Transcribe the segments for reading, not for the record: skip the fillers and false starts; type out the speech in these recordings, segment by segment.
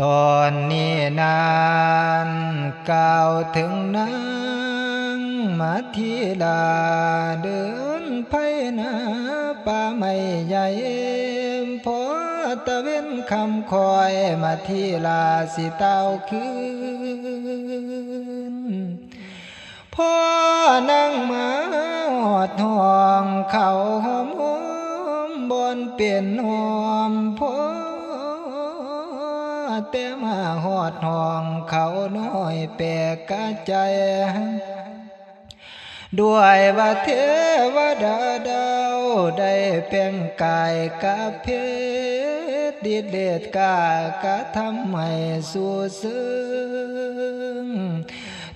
ตอนนี้นานกล่าวถึงนางมัทธิลาเดินไปนาป่าไม้ใหญ่พอตะเว้นคำคอยมัทธิลาสิเต้าคืนพอนั่งมาหอดห้องเขาหอมบนเปลี่ยนหอมพอแต่มาหอดห้องเขาน้อยแปลกกะใจด้วยว่าเทวดาดาวได้เพ่งกายกับเพชรดิเดชกากะทำให้สู่ซึ้ง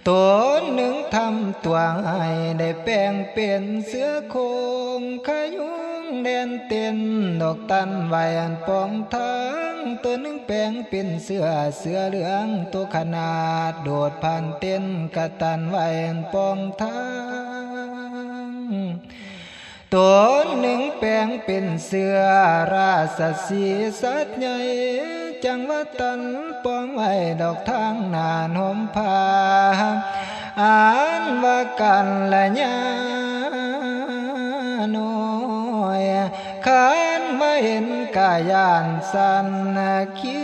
ตนหนึ่งทำตัวให้ได้แปลงเป็นเสือโคร่งขยุงแดนเต้นดอกตันไว้อันปองทางตัวหนึ่งแปลงเป็นเสือเหลืองตัวขนาดโดดผ่านเต้นกะตันไว้อันปองทางตัวหนึ่งแปลงเป็นเสือราชสีสัตว์ใหญ่จังว่าตันปองไว้ดอกทางนานห่มผ้าอ่านว่ากันละยาน้อยขันมาเห็นกายานสันคิ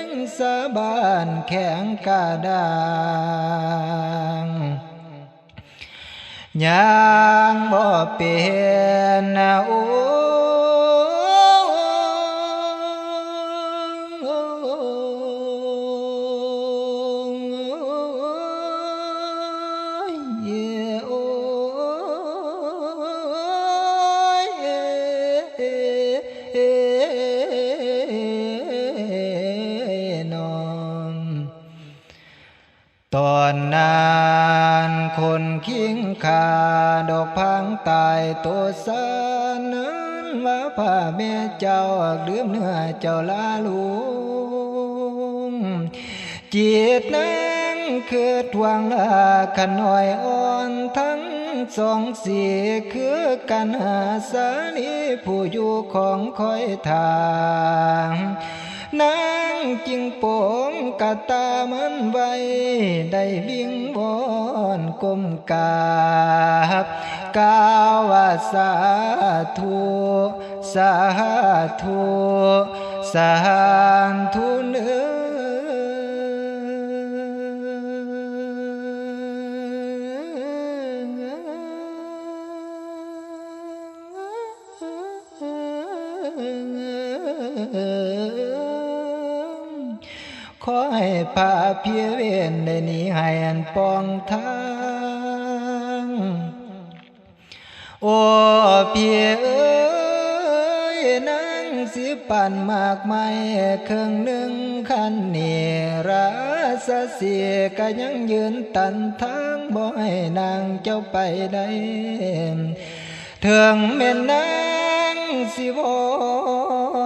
งสาบานแข็งกระด้างยังบ่เป็นโอ้ตอนนั้นคนคิงขาดอกพังตายตัวสานั้นว่าพระแม่เจ้าลืมเนื้อเจ้าลาลุงจิตนั้นคือทวงลาขน้อยอ่อนทั้งสองสีคือกันหาสานีผู้อยู่ของคอยทางนางจึงโป่งกะตามันไว้ได้วิ่งบอนก้มกราบกล่าวว่าสาธุสาธุสาธุเนื้อขอให้พาเพียเวนได้หนีให้อันปองทางโอ้เพียเอ้ยนางสิปันมากไม้เครื่องหนึ่งคันนี่ราชสีก็ยังยืนตันทางบ่ให้นางเจ้าไปได้ถึงแม่นางสิวอ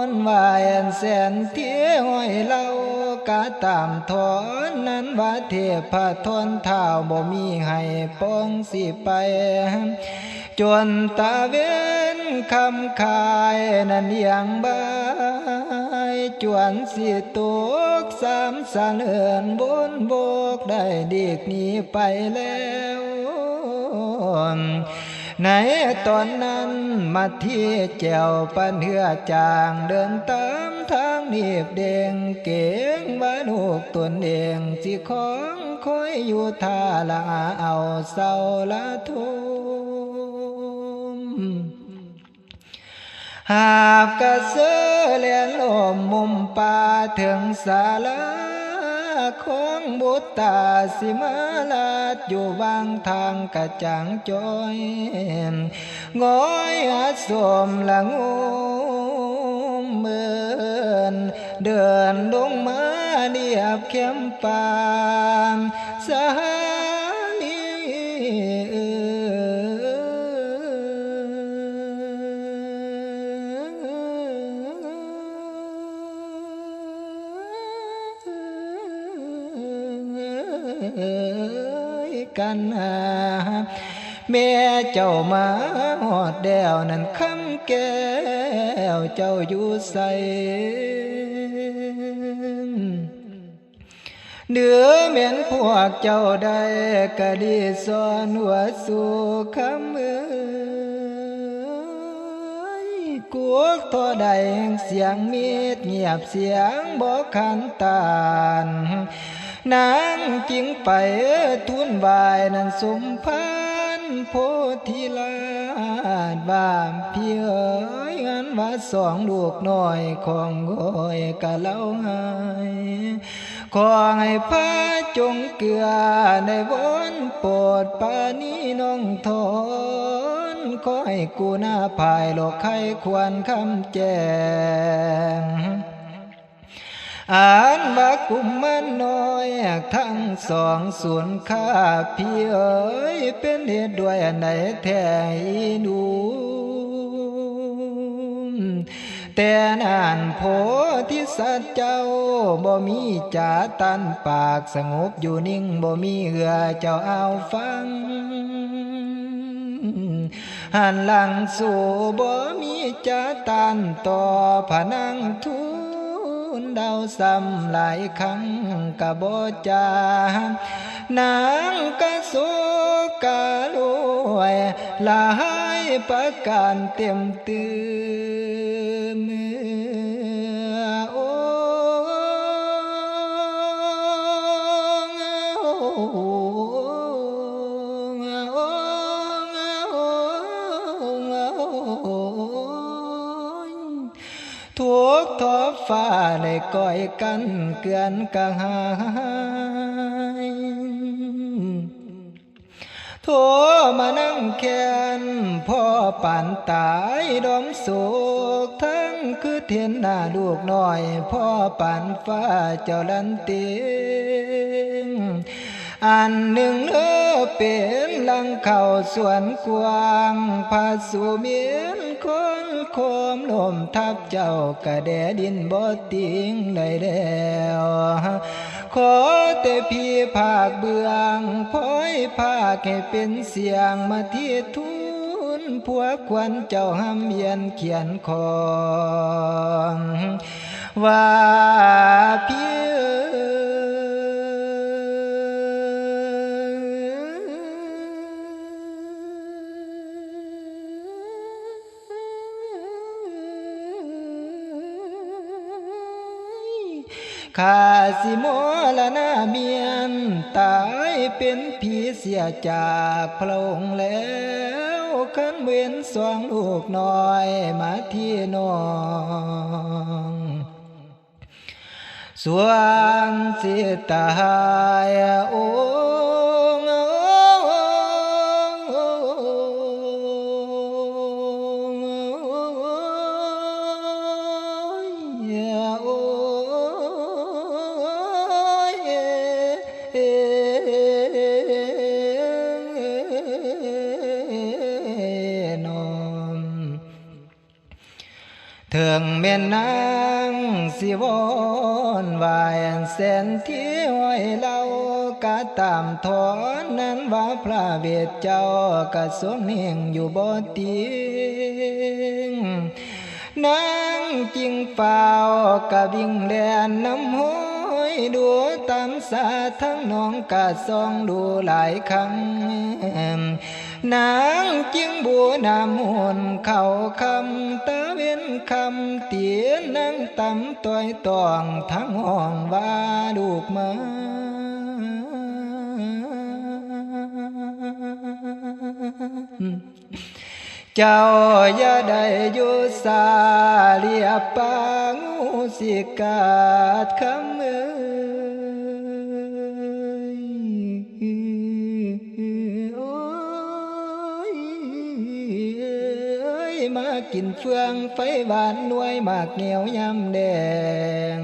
นวายอันแสนเที่ยห้อยเล่ากะตามถอนนั้นว่าเทพทนเท้าบ่มีให้ปองสิไปจนตาเว้นคำคายนั้นยังบายจวนสิตกสามสะเลือนบนโบกได้ดีกหนีไปแล้วในตอนนั้นมาที่แจวปันเหือจางเดินตามทางนีบเด้งเก่งบ้านหูกตนเองสิของคอยอยู่ท่าละเอาเศร้าละทุมหากกระเสือเลียนลมมุมป่าถึงศาลาของบุตตาสิมาลาดอยู่บางทางกระจ่างจอยง้อยอาสมละงูเมือนเดินลงมาเดียบเข้มปามสหานีกัน แม่เจ้ามาหอดแดวนั้นคำแก้วเจ้าอยู่ใสเดือแม่นพวกเจ้าได้กะดีสอนหัวสู่คำกัวทอใดเสียงมีดเงียบเสียงบอกขันตานนางจิงไปทุนบายนั้นสมพันโพธิลาดบ้ามพี่เอ๋ยอันว่าสองลูกน้อยของโอยกะเล่าหายขอให้พระจงเกลือในวนโปรดปานีน้องทนขอให้กูหน้าภายโลกใครควรคำแจ้งอ่านว่ากุมมันน้อยทั้งสองส่วนข้าพี่เอ๋ยเป็นเหตุด้วยอันใดแท้ดูแต่นานโพธิสัตว์เจ้าบ่มีจ่าตันปากสงบอยู่นิ่งบ่มีเหือเจ้าเอาฟังหันหลังสู่บ่มีจ่าตันต่อผนังทุนดาวซ้ำหลายครั้งกะบ่จานางกะโศกะรวยหลายประการเต็มตื้อโอ้ทุกทอฟ้าในก้อยกันเกือนกะหายโทมานั่งแค้นพ่อป่านตายดอมโศกทั้งคือเทียนหน้าลูกน้อยพ่อป่านฟ้าเจ้าลันเตียงอันหนึ่งเป็นลังเข่าสวนกวางผาสู่เมียนคนโคมลมทับเจ้ากระแดดินบ่ติงได้แล้วขอแต่พี่ภาคเบื้องพ้อยภาคให้เป็นเสียงมาที่ทุนพวกควันเจ้าห้ำเยียนเขียนของว่าพี่ข้าสิโมละนาเมียนตายเป็นผีเสียจากพระองค์แล้วขันเว้นสองลูกน้อยมาที่น้องส่วนสิตายโอ้เถิงแม่นางสิวอนวายแสนที่ห้อยเล่ากะตามถอนนั้นว่าพระเวทเจ้ากะทรงเนียงอยู่บ่ติงนางจิงเฝ้ากะวิ่งแล่นน้ำห้อยดูตามสาทั้งน้องกะส่องดูหลายครั้งนางจึงบัวนำหุ่นเข้าคำตะเว้นคำเตียนนางตำต้อยตองทั้งห้องว่าลูกมาเจ้าอย่าได้อยู่สาเลียปางูสิกาดคำมากินเฟืองไฟหวานหน่วยหมากเหนียวยำแดง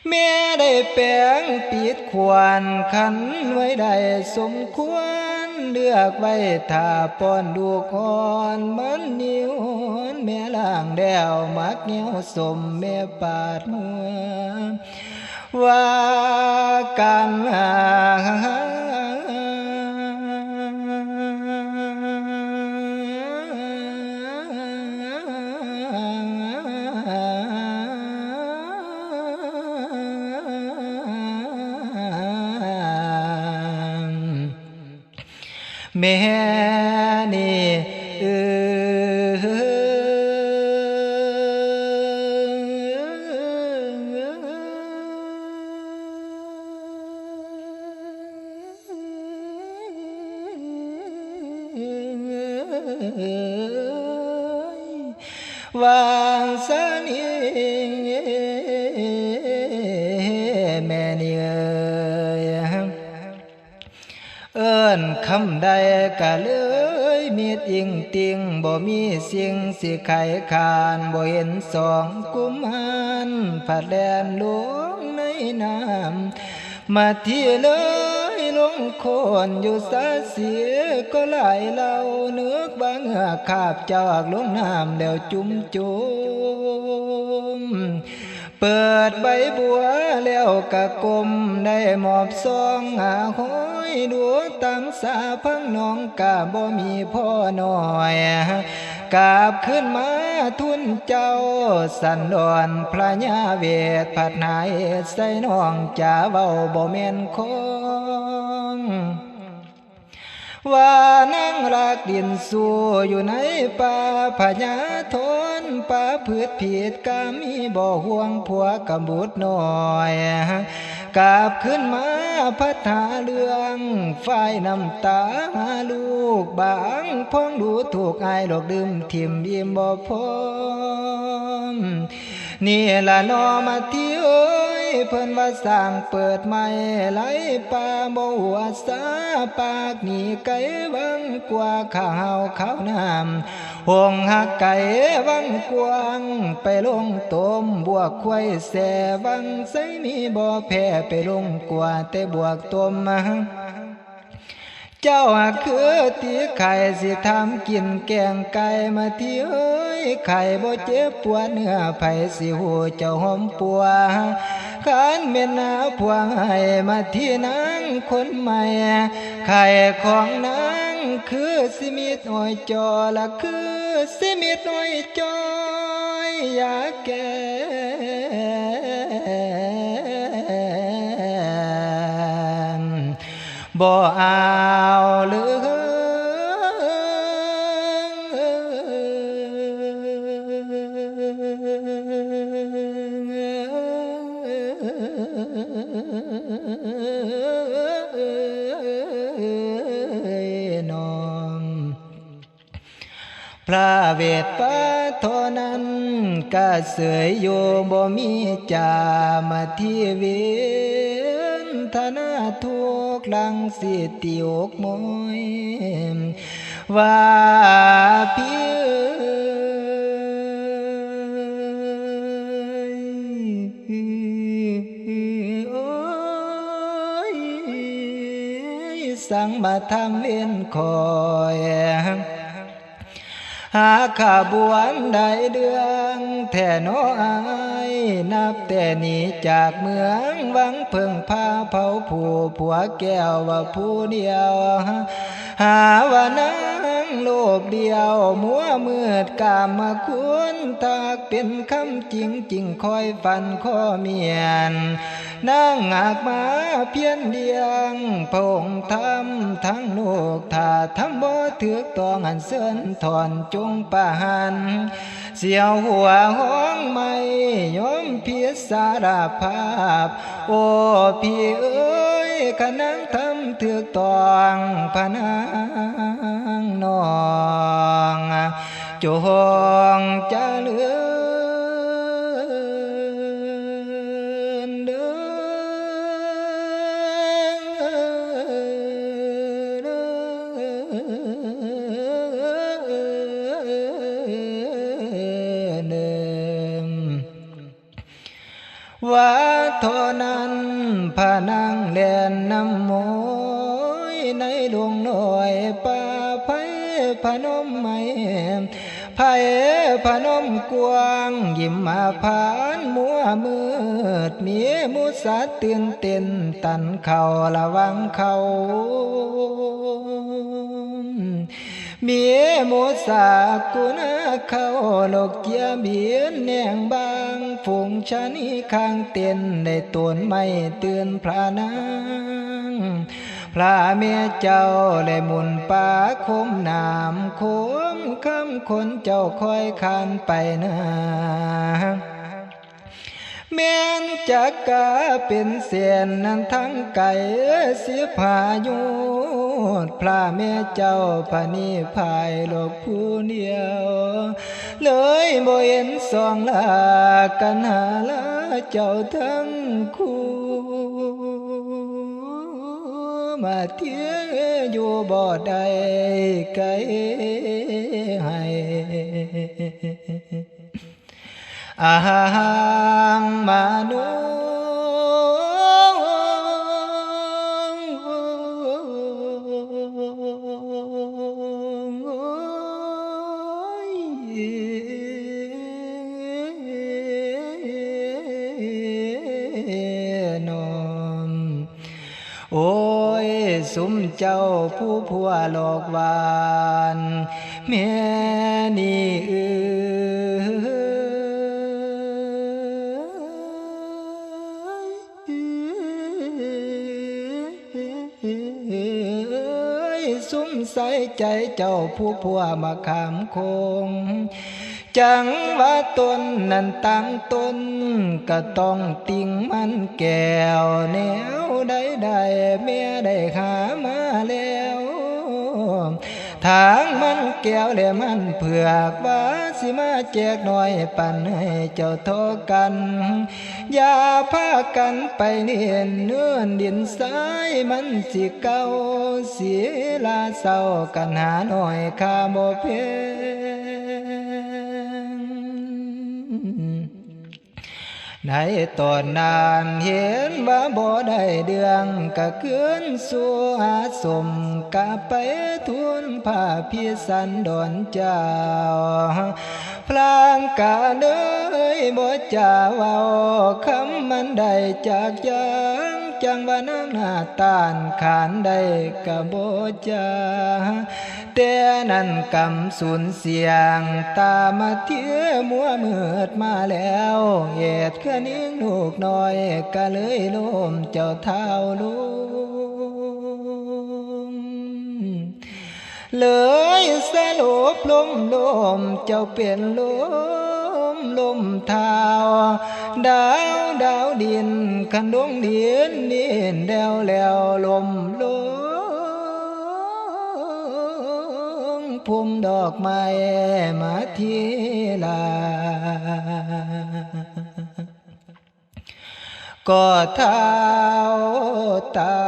แม่ได้แปลงปิดขวานขันไว้ได้สมควรเลือกไว้ถ้าป้อนดูก่อนมันนิ้วแม่ล่างแดวหมากเหนียวสมแม่ปาดหัวว่ากัน แม่นี่วางสานีแม่นี่เอิ้นคำใดก็เลยมีติ่งติ่งบ่มีสิ่งสิไขคานบ่เห็นสองกุมารผัดแลนหลวงในน้ำมาที่เลยลงโคนอยู่สาเสียก็ไหลเล่าเนื้อบางขาบจากลงน้ำแล้วจุ่มจุ่มเปิดใบบัวแล้วกะกลมได้หมอบซองหาห้อยดูตามสาพังน้องกะบ่มีพ่อน้อยกาบขึ้นมาทุนเจ้าสันดอนพระญาเวทผัดหายใส่น้องจ่าเว้าบ่แม่นของว่านั่งรักดินสู่อยู่ในป่าพญาทนป่าพืชผิดกามีบ่ห่วงผัวกำบุตรน้อยกาบขึ้นมาพัฒนาเรื่องฝ่ายน้ำตาหาลูกบางพ้องดูถูกอายดอกดื่มทิมยิ้มบ่พอนี่ละนอมาที่เอ้ยเพิ่นว่าสร้างเปิดใหม่ไหลป่าบ่หัวสาปากนี่ไก่วังกว่าข้าวข้าวน้ำห่วงหักไก่วังกวางไปลงต้มบวกควายแสวังใส่มีบ่แพ้ไปลงกว่าแต่บวกต้มเจ้าคือตีไข่สิทำกินแกงไก่มาที่เอ้ยไข่บ่เจ็บปวดเนื้อไผสิหูเจ้าหอมปัวขันเม่นหน้าพวงให้มาที่นางคนใหม่ไข่ของนางคือสิมิตอ้อยจอละคือสิมิตอ้อยจอยอยากแก่บ่เอาหรือน้อมพระเวทปะโทนั้นก็เสยอยู่บ่มีจามาที่เวียนธนาทุกลังสิติอกมอยว่าพี่สั่งมาทำเวียนคอยหาขาบวนได้เดืองแท่นอายนับแต่นี้จากเมืองวังเพิ่งพาเผาผู้ผัวแก้วว่าผู้เดียวหาว่านั่งโลภเดียวมัวมืดกามมาคุณตากเป็นคำจริงจริงคอยฟันข้อเมียนนั่งอากมาเพียนเดียงพงทำทั้งโลกถ้าทำบ่ถือต้องอันเส้นถอนจงปะหันเสียวหัวห้องไม่ยอมเพียสารภาพโอ้พี่เอ้ยขนังทำถือต้องพนังน้องจงจะเลือนเดินว่าเท่านั้นพานังเลียนน้ำมอยในดวงน้อยป่าไผ่พนมไม่ไผ่พนมกวางยิ้มมาผ่านมัวมืดมีมุสาตื่นเต้นตันเข่าระวังเข่ามีมุสากุณาเข้าโลกเกียเบียนแนงบางฝูงชะนีข้างเต้นในต้นไม้เตือนพระนาง พระเมียเจ้าเลยหมุนป่าคมน้ำโค้งคำคนเจ้าคอยคานไปนะแม่นจักกะเป็นเสียนนั้นทั้งไก่เสียพายุพระแม่เจ้าพานิพายโลกผู้เดียวเลยบ่เห็นสองลากันหาละเจ้าทั้งคู่มาเที่ยอยู่บ่ได้ไกลให้อาหังมานุโอ้ยสุมเจ้าผู้ผัวหลอกหวานแม่นี่สุมใส่ใจเจ้าผู้ผัวมาขามคงจังว่าตนนั้นตั้งตนก็ต้องติ่งมันแก้วแนวใดแม่ได้หามาแล้วทางมันแก้วและมันเผือกว่าสิมาแจกหน่อยปันให้เจ้าโทกันอย่าพากันไปเนียนเนื้อดินสายมันสิเก่าเสียลาเศร้ากันหาหน่อยข้าบ่เพียในตอนนานเห็นว่าบ่ได้เดืองก็เกินสู่หาสมกะไปทุนผ้าพิสันดอนเจ้าพลางกะเลยบ่จ่าเว้าคำมันได้จากยังจังว่าน้ำหน้าตานขานได้กะบ่จ่าแต่นั้นกำสูญเสียงตามาเที่ยมัวมืดมาแล้วเหตุแค่นี้ลูกน้อยก็เลยล้มเจ้าเท้าลุงเลยสลบลมเจ้าเป็นลมเท้าดาวดินขันดวงเดียนแล้วลมพุ่มดอกไม้มาทีลาก็เท้าตา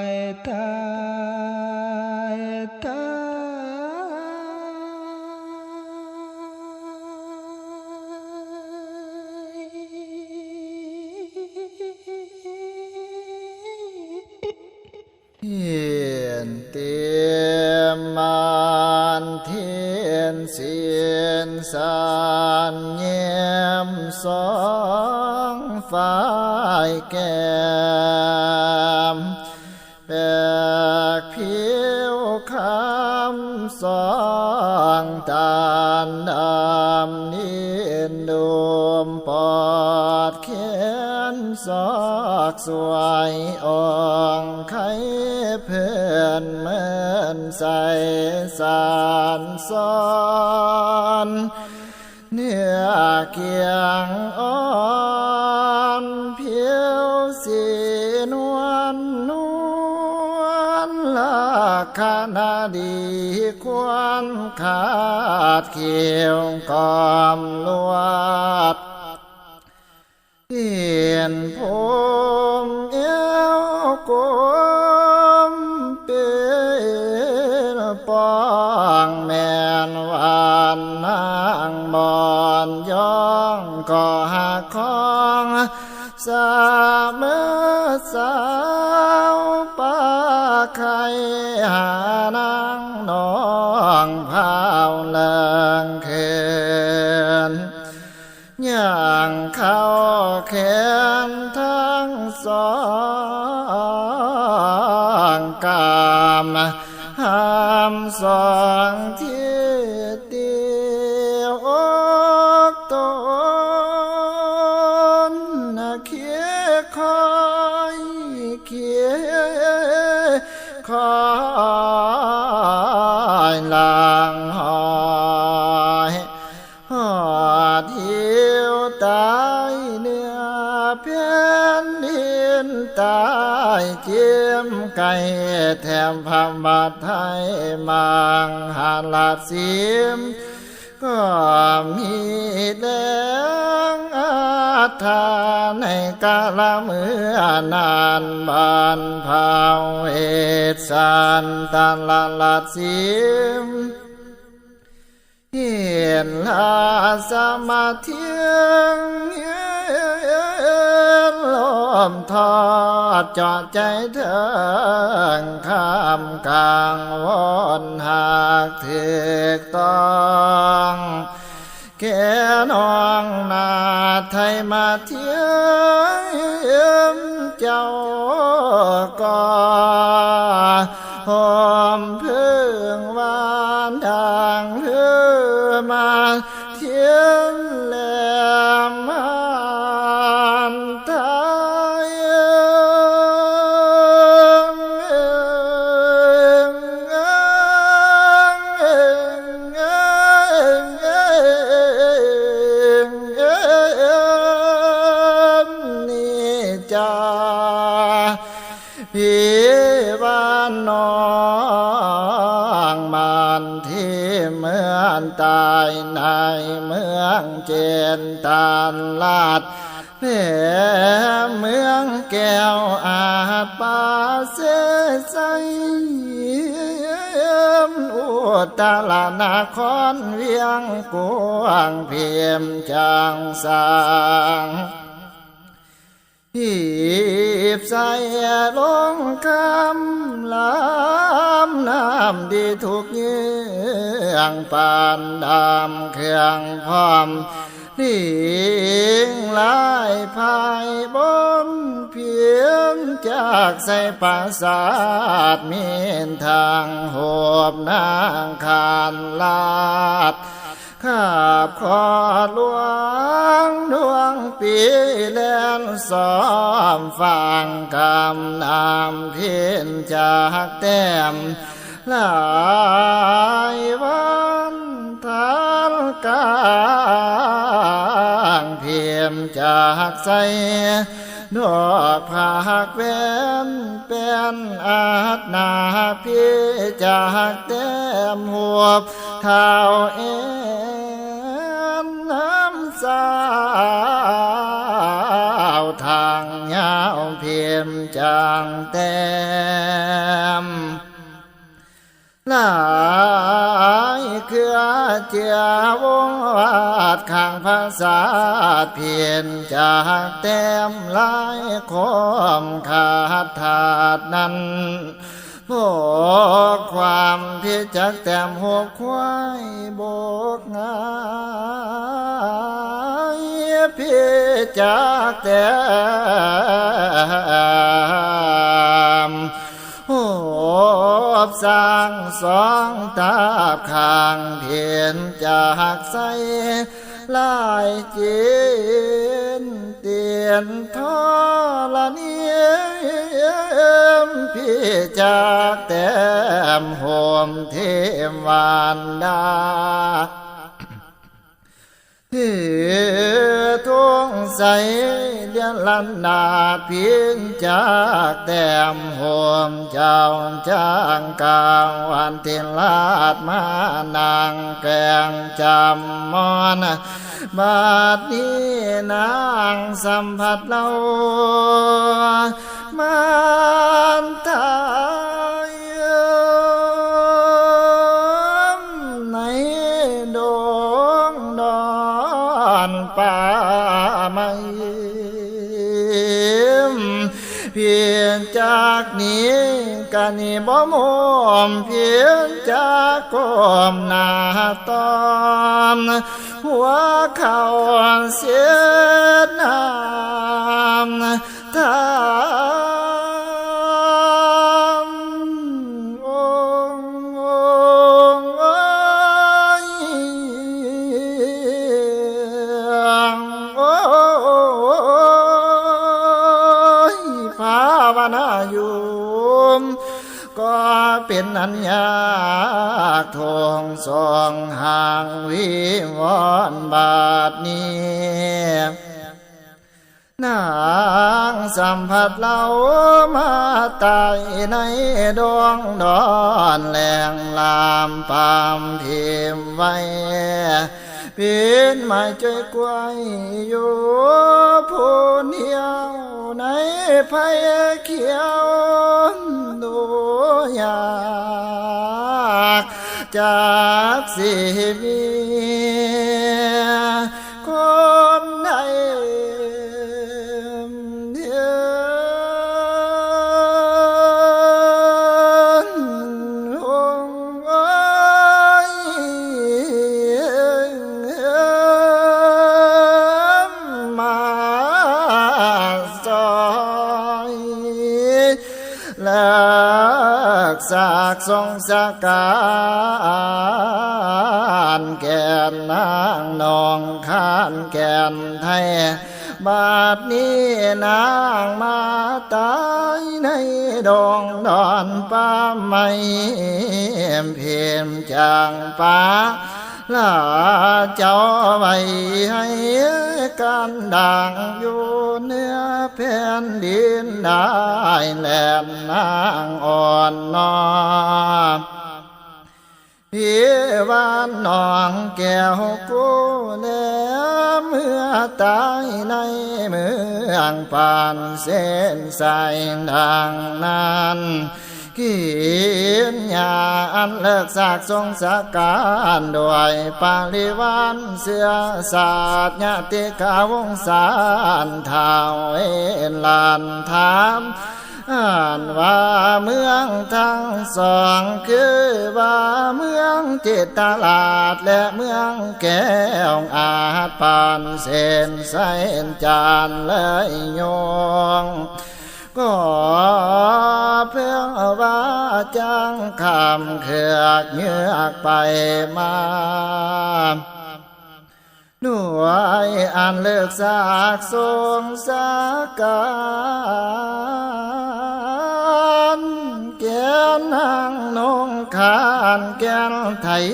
ยเทียนเตียมมันเทียนเสียนสานเงียมสองฝ่ายแก้มแปกผิวคำสองตานดำนินดุมปอดเขียนซอกสวยองไข่เพื่อนเหมือนใส่สารซ้อนเนื้อเกียงอ่อนเพียวสีนวลลักษณะดีควรขาดเขียวกอมลวดเพียนผมเอวกลมเป็นปองแม่นวานนางบอนย่องก็หักของสามสาวป้าไข่หานางน้องพาวเลิงเขินย่างเข้าแขนทั้งสองกามห้ามสองที่เดียวอกตนเคียคอยเคีย ตายเนื้อเพียนดินตายเจียมไก่แถมพำบาทไทยมังหาลาเสียมก็มีแดงอาถาในกาลเมื่อนานบานเผาเหตุสารตันลาเสียมเห็นลาสมาเทียงลมทอดจอดใจเถิงข้ามกลางวนหากถึกต้องแก่น้องนาไทยมาเทียมเจ้าก่อหอมพึ่งหวานดังเรือมาเทียมแหลมมันไทยนี่จ้าพี่บ้านน้องมันที่เมืองตายในเมืองเจนตาลาดแผ่เมืองแก้วอาจปาเสใสอุตรนาครเวียงกวางเพียมจางสางหีบใส่ลงคำลำน้ำดีทุกเยื่องปานดำเครื่องพร้อมลิงลายภายบนเพียงจากใส่ปราสาทมีทางหอบนางคานลาดข้าบขอหลวงดวงปีแลนสอมฟังคำนำเพียนจากแต้มหลายวันทานกลางเพียมจากใสดอกผักแวนเป็นอาจนาพี่จากแต้มหัวเท้าเอ็นน้ำสาวทางยาวเพียมจางแต้มหลายเครือเจียวงวาดข้างภาษาเพียนจากแต้มลายคมขาดถาดนั้นพวกความพิจักแต้มหัวควายโบกงายพิจักแต้มโอ้สร้างสองตาข้างเพียนจากใสลายเจียนเตียนทอละเนียมพี่จากแต้มโหมเทมวานดาทุ่งใสเลียนลันนาเพียงจากแต้มโหมเจ้าจางกลางวันเทียนลาดมานางแกงจำมอนบาดนี้นางสัมผัสเรามันตายในดงดอนป่าไม้เพียงจากนี้กันนี่บ่มมเพียงจากก้มหน้าตอมหัวเข่าเสียน้ำตาก็เป็นอันยากทวงสองห่างวิวรณ์บาดนี้ นางสัมผัสเรามาตายในดวงดอนแหลงลามปามพิมไว้เป็นไม้ใจกวายอยู่ผู้เดียวในไผ่เขียวดูอยากจากสิมีคนใดสากทรงสการแก่นนางนองขานแก่นไทยบาดนี้นางมาตายในดงดอนป่าไม้เพียมจางป่าลาเจ้าไว้ให้กันดังอยู่เนื้อแผ่นดินได้แหลมนางอ่อนน้อมพี่วานน้องแก้วกูแล้วเมื่อตายในเมืองปานเส้นสายดังนั้นกินยาอันเลิกสากทรงสาการด้วยปาลิวานเสือศาสตร์ญาติกาวงศานท้าวเอลานถามอ่านว่าเมืองทั้งสองคือว่าเมืองจิตตลาดและเมืองแก้วอาจปานเส้นใสจานเลยโยงก็เพื่อว่าจังคำเขือกเงือกไปมาด้วยอันเลิกสากทรงสาการแก่นางนงขานแก่นไทย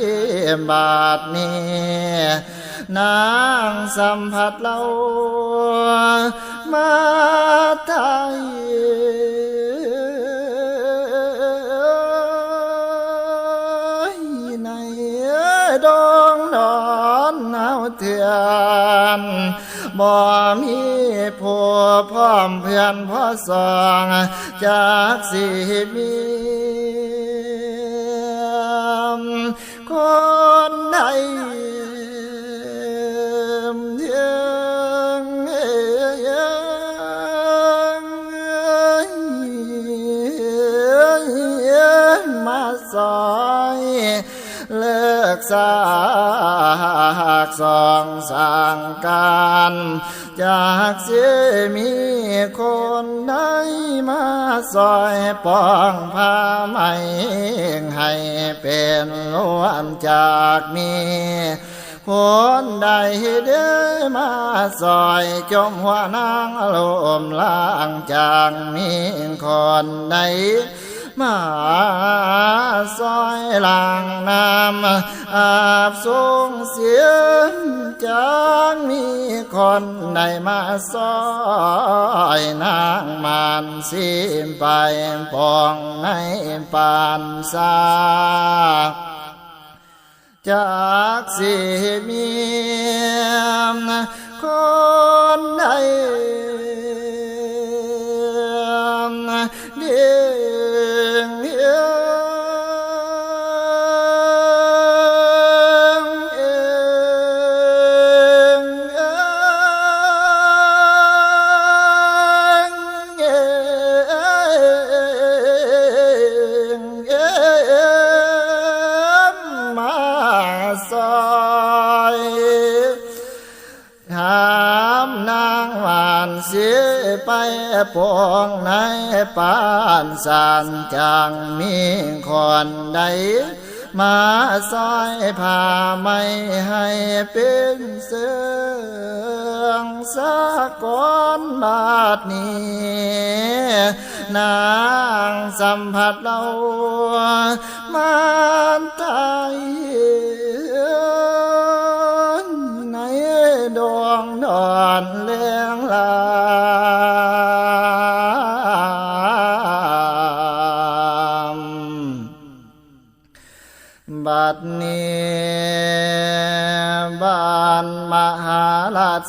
บาดนี้นางสัมผัสเรามาไทยในดงดอนหนาวเถื่อนบ่มีผู้พร้อมเพื่อนพ่อสองจากสิมีคนใดมาซอยเลิกสากสองสร้างการจากเสียมีคนใดมาซอยป้องผ้าไหมให้เป็นล้วนจากนี้คนใดเด้มาซอยจมหัวนางลมล้างจางมีคนใดมาซอยหลังน้ำอาบสูงเสียงจางมีคนใดมาซอยนางมันสิมไปปองในปานสาจากสิมีคนใดเดีเสียไปปองในปานสานจางมีคนใดมาซอยผ้าไม่ให้เป็นเสื่องสะก้อนบาดนี้นางสัมผัสเรามันตายในดวงดอนเลี้ยงลา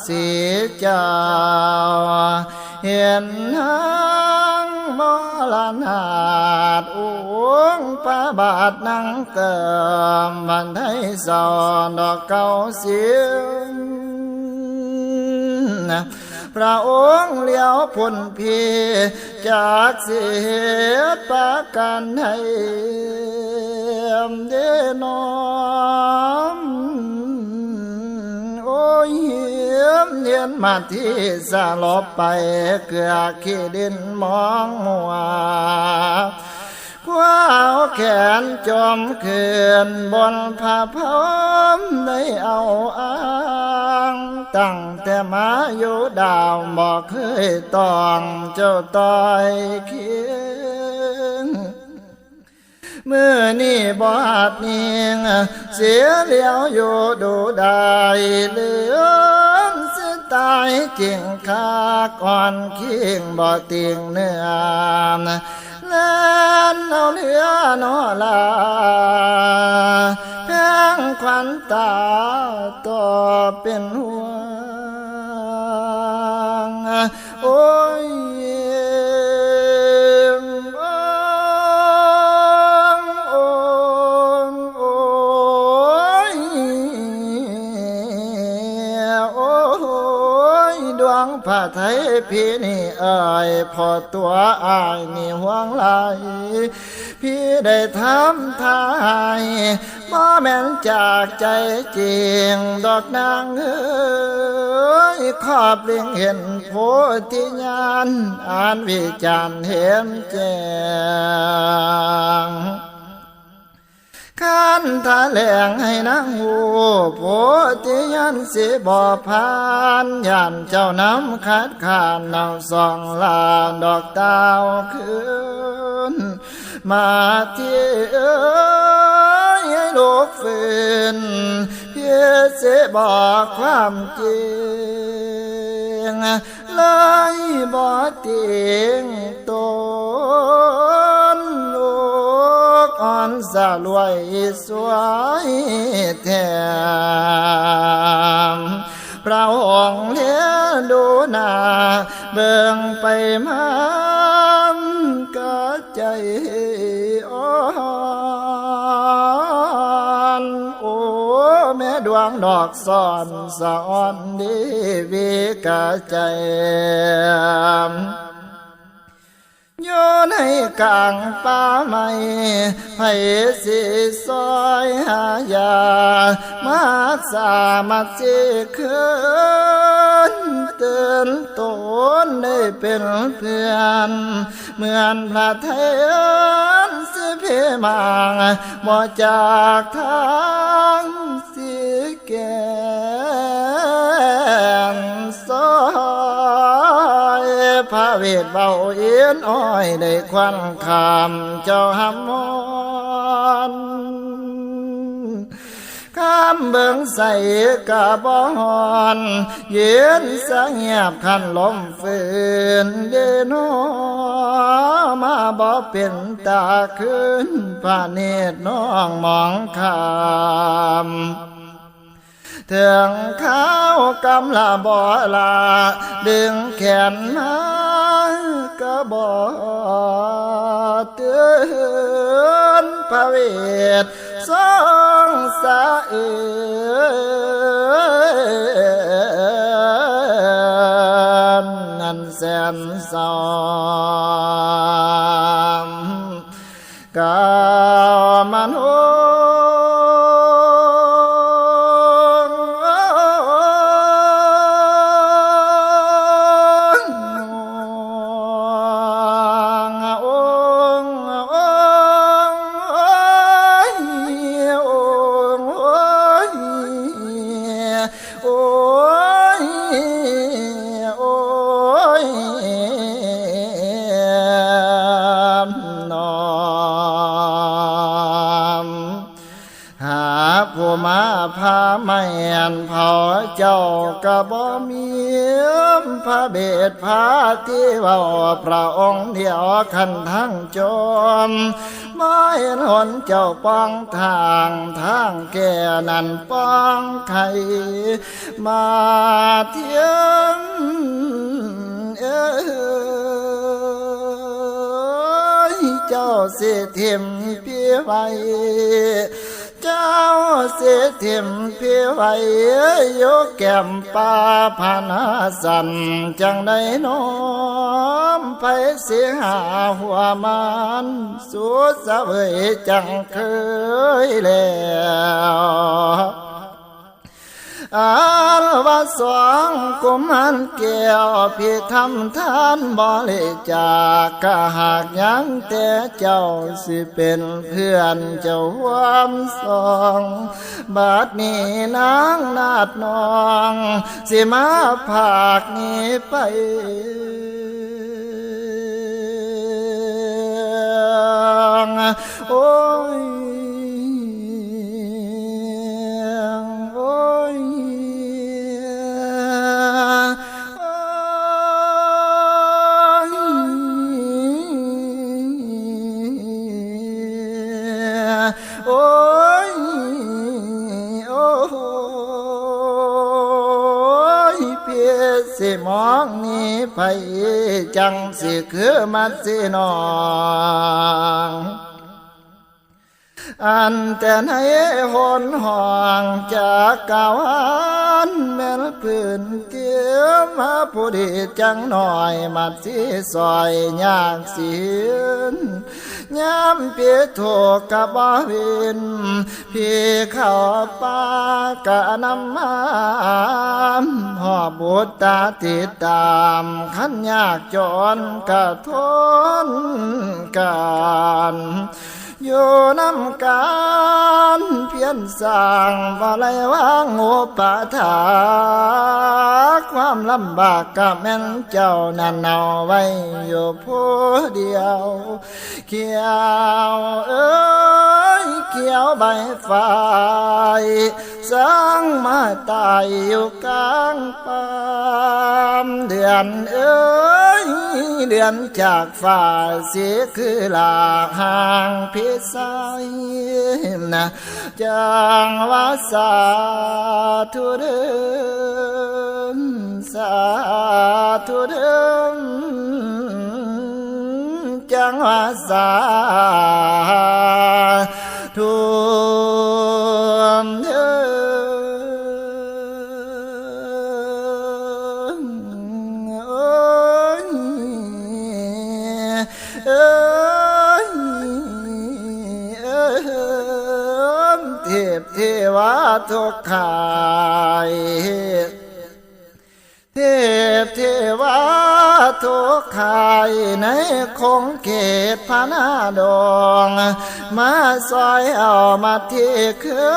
สีเจ้าเห็นหางมรณาดอ้วงพระบาทนังเกิมบันไทยสอนดอกเก่าเสียงพระองค์เลี้ยวพ้นพีจากเสียประกันให้เดนอมโอ้ยเนียนมาที่สลบไปเกือขี้ดินมองมัวคว้าแขนจมคืนบนผ้าพรมได้เอาอ้างตั้งแต่มาอยู่ดาวบอกเคยต้องเจ้าต้อยเคียงเมื่อนี่บาดนิ่งเสียเลี้ยวอยู่ดูได้เหลือสิตายจริงคาก่อนคิงบ่ติงเนื้อเล่นเอาเลือนอลาแพงขวัญตาต่อเป็นห่วงโอ้ยพระไทยพี่นี่เอ่ยพอตัวอายนี่ห่วงไหลพี่ได้ทำทายบ่แม่นจากใจจริงดอกนางเอ้ยขอบเลียงเห็นโพธิญาณอ่านวิจารณ์เห็นแจ้งขันทะแหลงให้นางหูโพธิยันสิบ่พานยันเจ้าน้ำคัดขานนำส่องลาดอกดาวคืนมาที่ให้ลูกฝืนเพียสิบอกความจริงเลยบ่ติงตนอ่อนสะลวยสวยแทมพระองค์เลี้ยดูหน้าเบิ่งไปมาก็ใจอ่อนโอ้แม่ดวงดอกซ่อนสะอ่อนดีวิกะใจโยนให้กลางป่าไม้ให้สิซอยหายามาสามัคคีคืนเตือนตนได้เป็นเพื่อนเหมือนพระไทยสิเพมังบ่จากทางสิแก่นซอยพระเวทเบาเอียนอ้อยได้ควันคำเจ้าหำมอนข้ามเบิ่งใส่กะบ่ฮอนเย็นสะเงียบคันลมฝืนเดนอมาบ่เป็นตาคืนพระเนตรน้องมองคำเถืองข้าวกำลาบ่ลาดึงแขนมากะบ่เตือนพระเวทสองสะเอือนนันแสนสองกามันโ พระเบศพาที่ว่าพระองค์เดียวขันทั้งจมไม่เห็นหนเจ้าป้องทางแก่นั้นป้องไข่มาเทียมเจ้าเสียเทียมพี่ไว้เจ้าเสียเทียมพี่ไว้ยกแก้มป่าพานาสันจังได้น้อมไปเสียหาหัวมันสุดสะเวยจังเคยแล้วอาว่าสองกุมันเกี่ยวพี่ทำทานบริจาคก็หากยังแต่เจ้าสิเป็นเพื่อนเจ้าความสองบาดนี้นางนาดนองสิมาภาคนี้ไปโอ้ยโอ้ยโอ้ยเพียสิมองนี้ไปจังสิคือมัดสินองอันแต่ในหนห้องจากกาวันแม่นพื้นเกี่ยวมาผู้ดีจังหน่อยมัดสิซอยยากเสียนย้ำเปียโถกับบ่วินพี่เข้าป่ากะนำมาหอบบุตรตาติดตามขันยากจนกะทนกันอยู่นำกันเพียรสร้างบ่ไหลวางอุปถากความลำบากกับแม่นเจ้านั่นเอาไว้อยู่ผู้เดียวเขียวเขียวใบฝ่ายสร้างมาตายอยู่กลางป่าเดือนเดือนจากฝ่าเสียคือลาห่างพิสัยนะจังว่าสาธุเดิมสาธุเดิมจังว่าสาธุเดิมเทพเทวาทุกขายเทพเทวาทุกขายในคงเขตพระนาดงมาซอยเอามาที่คื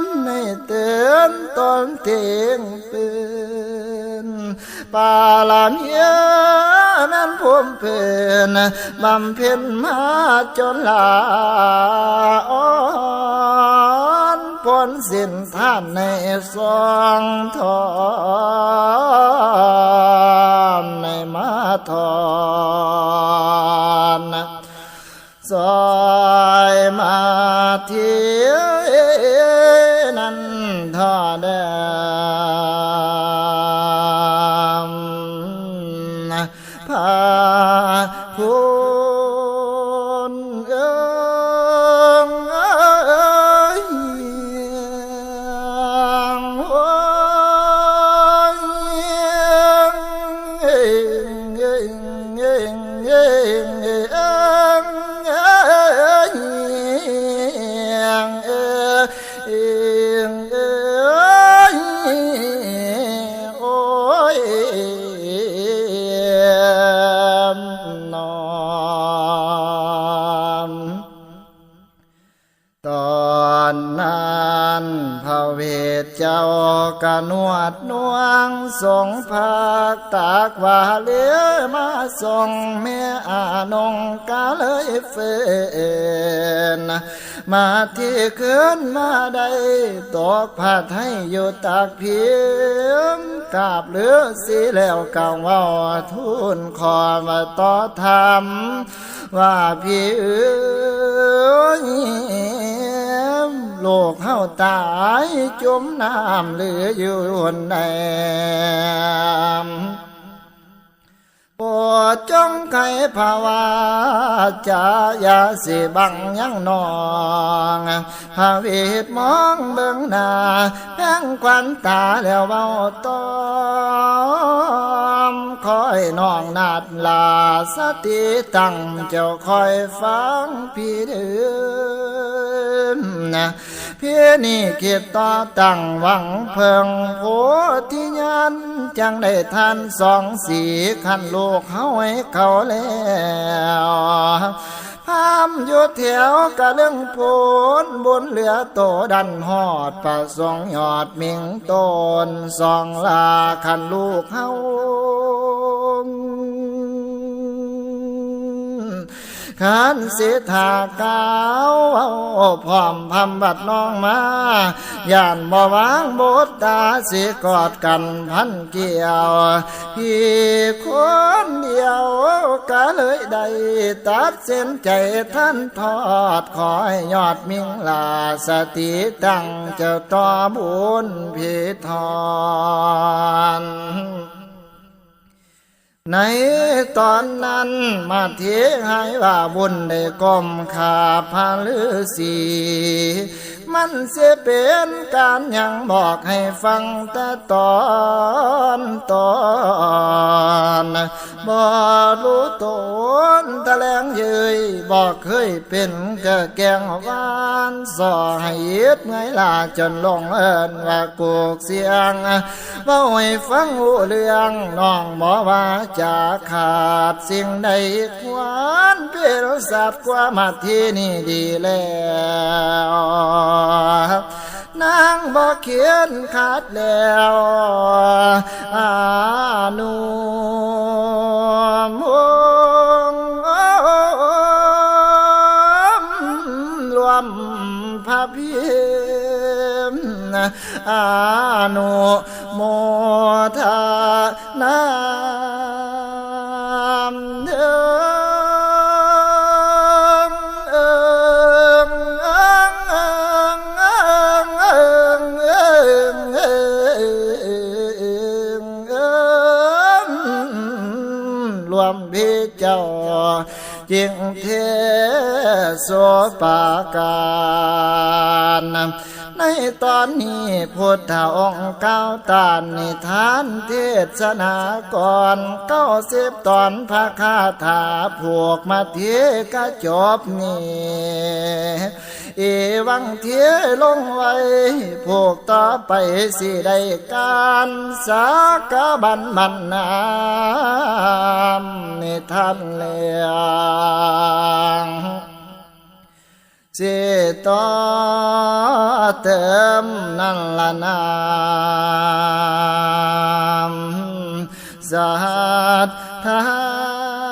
นในเตือนตนเทียงปืนปาลาเมียแม่นพุ่มเพื่อนบำเพ็ญมาจนลาอ่อนพ้นสิ้นท่านในสองทอนในมาทอนซอยมาเที่ยนั้นทอเดิมพาคุณโอ้ย กะนวดนวงสงภาคตากว่าเหลือมาส่งแม่อานงกะเลยเฟืนมาที่คืนมาได้ตกผ้าไทยอยู่ตากเพียงกาบเหลือสีแล้วกางว่าทุนขอมาต่อธรรมว่าพี่เอ๋ยโลกเฮาตายจมน้ำเหลืออยู่ในโปรดจงไขภาวาจายาสิบังยังนองพระเวทมองเบิ่งหน้าแป้งควันตาแล้วเบาตอมคอยน้องนาดลาสติตั้งเจ้าคอยฟังพี่เดินนะพี่นี่คิดต่อตั้งหวังเพิ่งโพธิญาณจังได้ทันสองสีขันลูกเขาให้เขาแล้วพามอยู่แถวกะเรื่องโพนบนเหลือโตดันหอดประสงค์ยอดมิงต้นสองลาขันลูกเขาขันเสถากาวพร้อมพำบัดน้องมาย่านบ่วางบทตาสิกอดกันพันเกี่ยวพี่คนเดียวก็เลยได้ตัดเส้นใจท่านทอดขอให้ยอดมิงลาสติตั้งเจ้าต่อบุญพิธรในตอนนั้นมาเทียให้ว่าบุญได้ก้มขาพาฤาษีมันเสียเป็นการยังบอกให้ฟังแต่ตอนบ่รู้ตนตะแลงเย้ยบอกเคยเป็นกะแกงหวานสอให้ยึดไงล่ะจนลงเอินว่ากูกเสียงเว้าให้ฟังหูเรื่องน้องบ่ว่าจะขาดสิ่งใดควรเป็นสัตว์กว่ามาที่นี่ดีแล้วนางบอกเขียนขาดแล้วอานุมรวมพระพิมอานุโมทนาพี่เจ้าจิงเทโสปาการในตอนนี้พุทธองค์เก้าตานนิทานเทศนาก่อน90 ตอนพระคาถาผูกมาเทกะจบนี้วังเทียลงไว้พวกต่อไปสิได้การสากบันมันนามนิทานเลียงสิต่อเติมนั่นละนามสัทธา